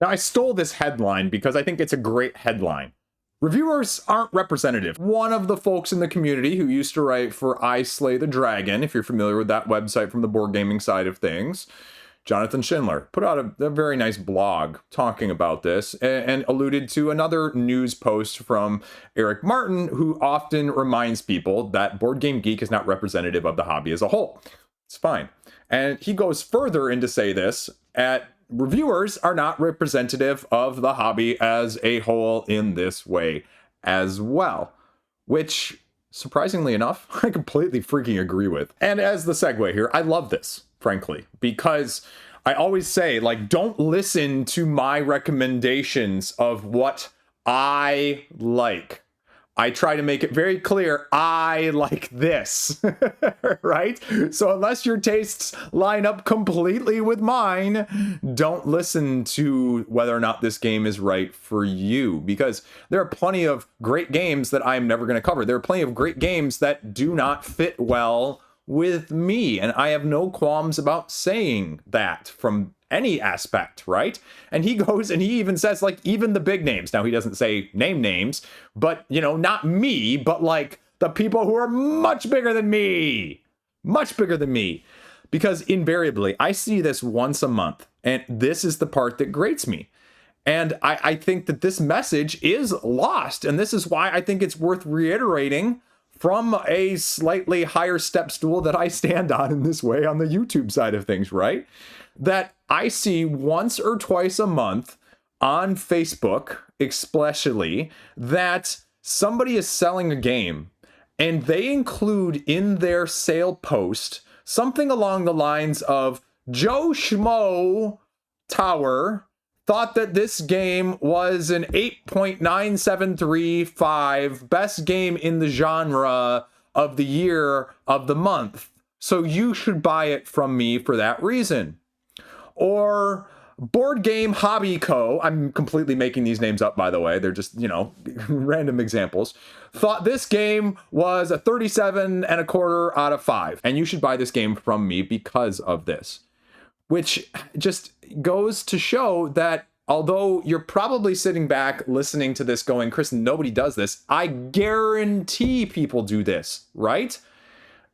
Now, I stole this headline because I think it's a great headline. Reviewers aren't representative. One of the folks in the community who used to write for I Slay the Dragon, if you're familiar with that website from the board gaming side of things, Jonathan Schindler, put out a very nice blog talking about this and alluded to another news post from Eric Martin, who often reminds people that Board Game Geek is not representative of the hobby as a whole. It's fine. And he goes further in to say this reviewers are not representative of the hobby as a whole in this way as well, which, surprisingly enough, I completely freaking agree with. And as the segue here, I love this, frankly, because I always say, like, don't listen to my recommendations of what I like. I try to make it very clear, I like this, right? So unless your tastes line up completely with mine, don't listen to whether or not this game is right for you, because there are plenty of great games that I'm never going to cover. There are plenty of great games that do not fit well with me, and I have no qualms about saying that from any aspect, right? And he goes and he even says, like, even the big names. Now, he doesn't say name names, but, you know, not me, but like the people who are much bigger than me, because invariably I see this once a month, and this is the part that grates me. And I think that this message is lost, and this is why I think it's worth reiterating from a slightly higher step stool that I stand on in this way on the YouTube side of things, right? That I see once or twice a month on Facebook, especially, that somebody is selling a game and they include in their sale post something along the lines of Joe Schmo Tower thought that this game was an 8.9735 best game in the genre of the year of the month. So you should buy it from me for that reason. Or Board Game Hobby Co. I'm completely making these names up, by the way. They're just, you know, random examples. Thought this game was a 37 and a quarter out of 5. And you should buy this game from me because of this. Which just goes to show that although you're probably sitting back listening to this going, Chris, nobody does this. I guarantee people do this, right?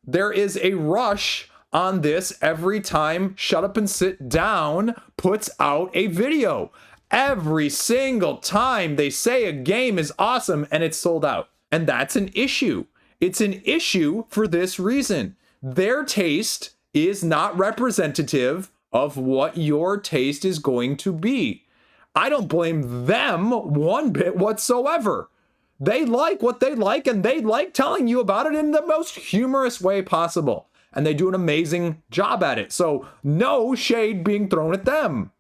There is a rush on this every time Shut Up and Sit Down puts out a video. Every single time they say a game is awesome and it's sold out. And that's an issue. It's an issue for this reason. Their taste is not representative of what your taste is going to be. I don't blame them one bit whatsoever. They like what they like, and they like telling you about it in the most humorous way possible. And they do an amazing job at it. So no shade being thrown at them.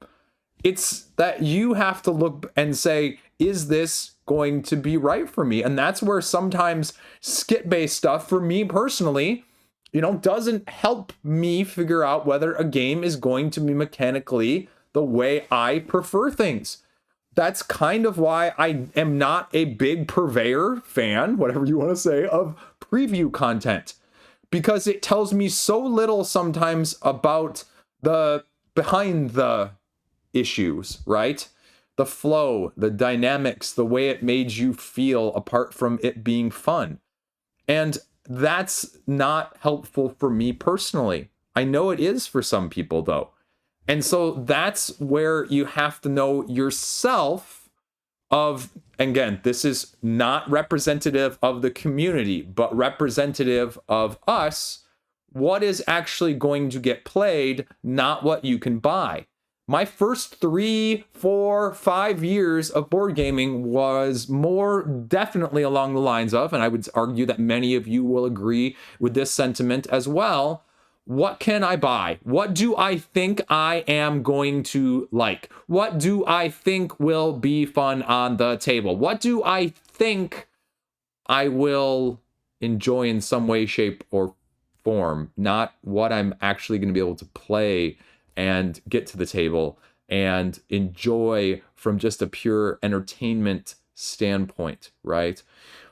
It's that you have to look and say, is this going to be right for me? And that's where sometimes skit-based stuff, for me personally, you know, doesn't help me figure out whether a game is going to be mechanically the way I prefer things. That's kind of why I am not a big purveyor fan, whatever you want to say, of preview content. Because it tells me so little sometimes about the behind the issues, right? The flow, the dynamics, the way it made you feel apart from it being fun. And that's not helpful for me personally. I know it is for some people though. And so that's where you have to know yourself of, again, this is not representative of the community, but representative of us, what is actually going to get played, not what you can buy. My first 3, 4, 5 years of board gaming was more definitely along the lines of, and I would argue that many of you will agree with this sentiment as well, what can I buy? What do I think I am going to like? What do I think will be fun on the table? What do I think I will enjoy in some way, shape, or form? Not what I'm actually going to be able to play and get to the table and enjoy from just a pure entertainment standpoint, right?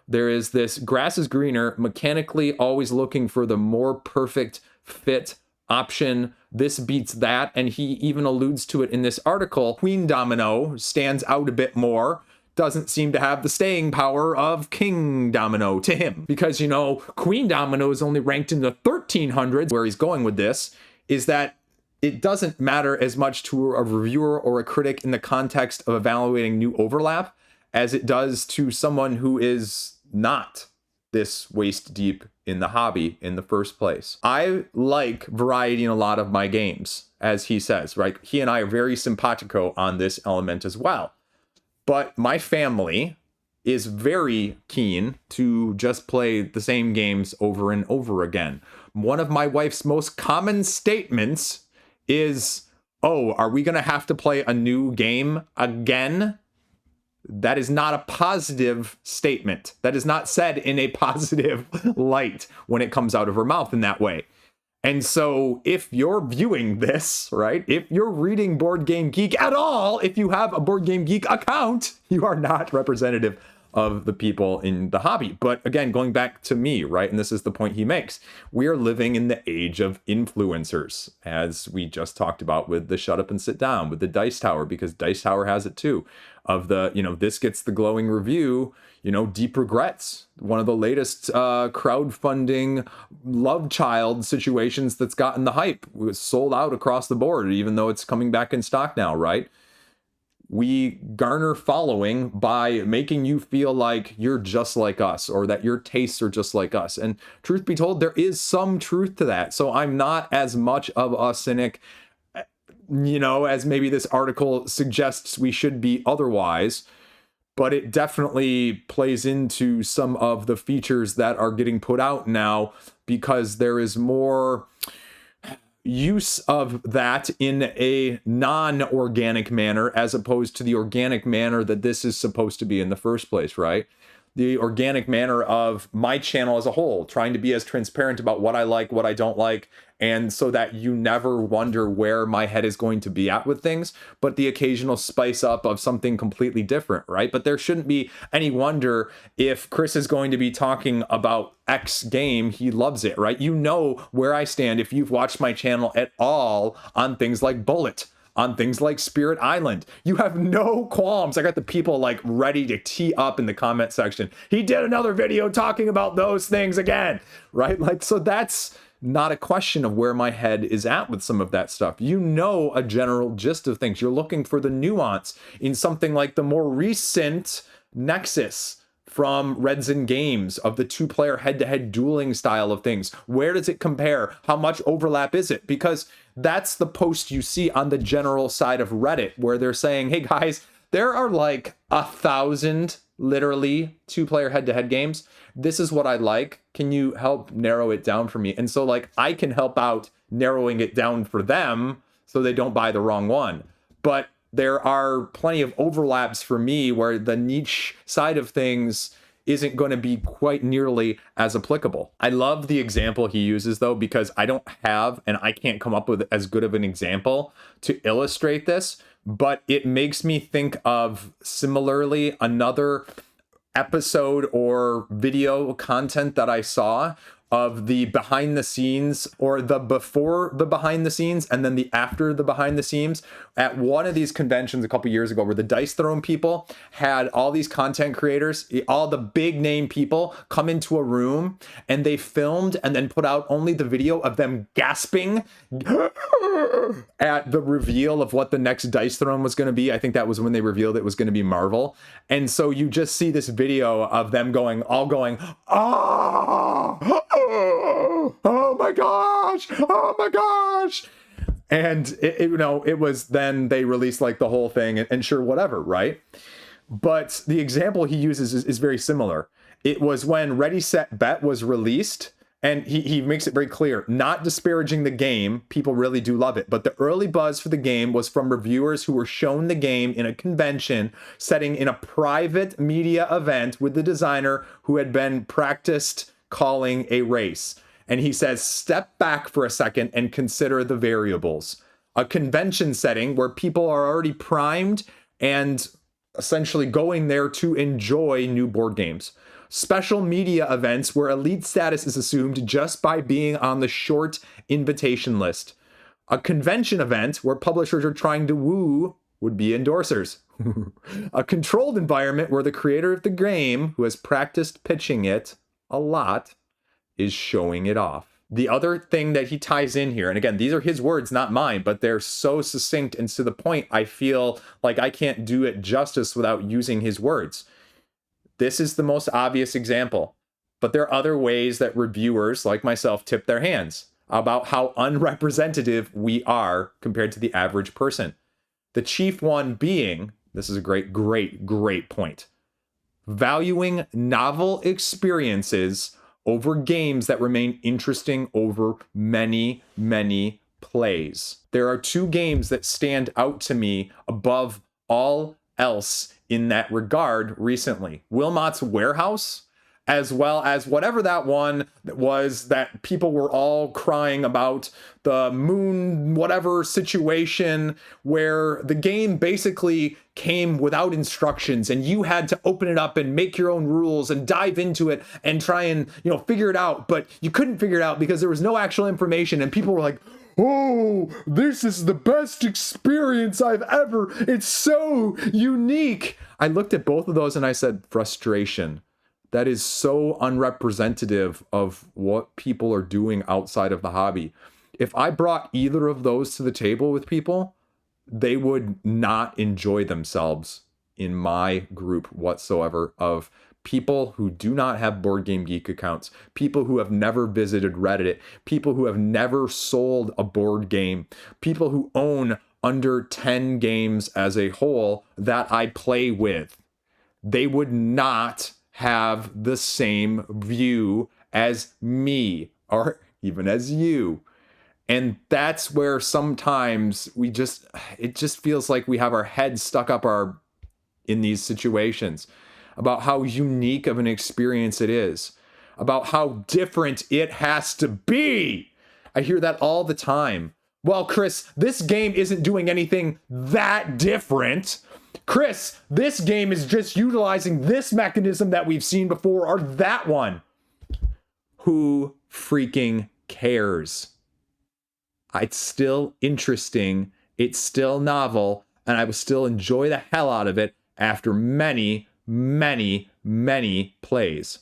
There is this grass is greener, mechanically always looking for the more perfect fit option. This beats that. And he even alludes to it in this article. Queen Domino stands out a bit more. Doesn't seem to have the staying power of King Domino to him. Because, you know, Queen Domino is only ranked in the 1300s. Where he's going with this is that it doesn't matter as much to a reviewer or a critic in the context of evaluating new overlap as it does to someone who is not this waist deep in the hobby in the first place. I like variety in a lot of my games, as he says, right? He and I are very simpatico on this element as well. But my family is very keen to just play the same games over and over again. One of my wife's most common statements is, "Oh, are we going to have to play a new game again?" That is not a positive statement. That is not said in a positive light when it comes out of her mouth in that way. And so if you're viewing this, right, if you're reading Board Game Geek at all, if you have a Board Game Geek account, you are not representative of the people in the hobby. But again, going back to me, right, and this is the point he makes, we are living in the age of influencers, as we just talked about with the Shut Up and Sit Down, with the Dice Tower, because Dice Tower has it too, of the, you know, this gets the glowing review, you know, Deep Regrets, one of the latest crowdfunding love child situations that's gotten the hype. It was sold out across the board, even though it's coming back in stock now, right? We garner following by making you feel like you're just like us, or that your tastes are just like us. And truth be told, there is some truth to that. So I'm not as much of a cynic, you know, as maybe this article suggests we should be otherwise. But it definitely plays into some of the features that are getting put out now, because there is more use of that in a non-organic manner as opposed to the organic manner that this is supposed to be in the first place, right? The organic manner of my channel as a whole, trying to be as transparent about what I like, what I don't like, and so that you never wonder where my head is going to be at with things, but the occasional spice up of something completely different, right? But there shouldn't be any wonder if Chris is going to be talking about X game, he loves it, right? You know where I stand if you've watched my channel at all on things like Bullet, on things like Spirit Island. You have no qualms. I got the people like ready to tee up in the comment section. He did another video talking about those things again, right? Like, so that's not a question of where my head is at with some of that stuff. You know a general gist of things. You're looking for the nuance in something like the more recent Nexus from Redzen Games, of the two-player head-to-head dueling style of things. Where does it compare? How much overlap is it? Because that's the post you see on the general side of Reddit, where they're saying, hey guys, there are like 1,000 literally two-player head-to-head games. This is what I like. Can you help narrow it down for me? And so like I can help out narrowing it down for them so they don't buy the wrong one. But there are plenty of overlaps for me where the niche side of things isn't going to be quite nearly as applicable. I love the example he uses though, because I don't have, and I can't come up with as good of an example to illustrate this, but it makes me think of similarly another episode or video content that I saw of the behind the scenes, or the before the behind the scenes and then the after the behind the scenes at one of these conventions a couple years ago, where the Dice Throne people had all these content creators, all the big name people come into a room, and they filmed and then put out only the video of them gasping at the reveal of what the next Dice Throne was going to be. I think that was when they revealed it was going to be Marvel. And so you just see this video of them going, oh my gosh, oh my gosh. And it was then they released like the whole thing and sure, whatever, right? But the example he uses is very similar. It was when Ready, Set, Bet was released, and he makes it very clear, not disparaging the game, people really do love it, but the early buzz for the game was from reviewers who were shown the game in a convention setting in a private media event with the designer who had been practiced calling a race. And he says, step back for a second and consider the variables. A convention setting where people are already primed and essentially going there to enjoy new board games. special media events where elite status is assumed just by being on the short invitation list. A convention event where publishers are trying to woo would-be endorsers. A controlled environment where the creator of the game, who has practiced pitching it a lot, is showing it off. The other thing that he ties in here, and again, these are his words, not mine, but they're so succinct and to the point, I feel like I can't do it justice without using his words. This is the most obvious example, but there are other ways that reviewers like myself tip their hands about how unrepresentative we are compared to the average person. The chief one being, this is a great point, valuing novel experiences over games that remain interesting over many, many plays. There are two games that stand out to me above all else in that regard recently. Wilmot's Warehouse, as well as whatever that one was that people were all crying about, the moon whatever situation, where the game basically came without instructions and you had to open it up and make your own rules and dive into it and try and, figure it out, but you couldn't figure it out because there was no actual information and people were like, oh, this is the best experience I've ever, it's so unique. I looked at both of those and I said, frustration. That is so unrepresentative of what people are doing outside of the hobby. If I brought either of those to the table with people, they would not enjoy themselves in my group whatsoever of people who do not have Board Game Geek accounts, people who have never visited Reddit, people who have never sold a board game, people who own under 10 games as a whole that I play with. They would not have the same view as me or even as you. And that's where sometimes it just feels like we have our heads stuck up in these situations about how unique of an experience it is, about how different it has to be. I hear that all the time. Well, Chris, this game isn't doing anything that different. Chris, this game is just utilizing this mechanism that we've seen before or that one. Who freaking cares? It's still interesting. It's still novel. And I will still enjoy the hell out of it after many, many, many plays.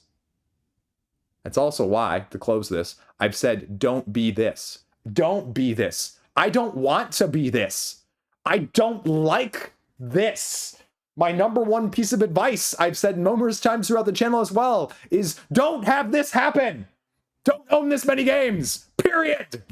That's also why, to close this, I've said, don't be this. Don't be this. I don't want to be this. I don't like this. My number one piece of advice, I've said numerous times throughout the channel as well, is don't have this happen. Don't own this many games. Period.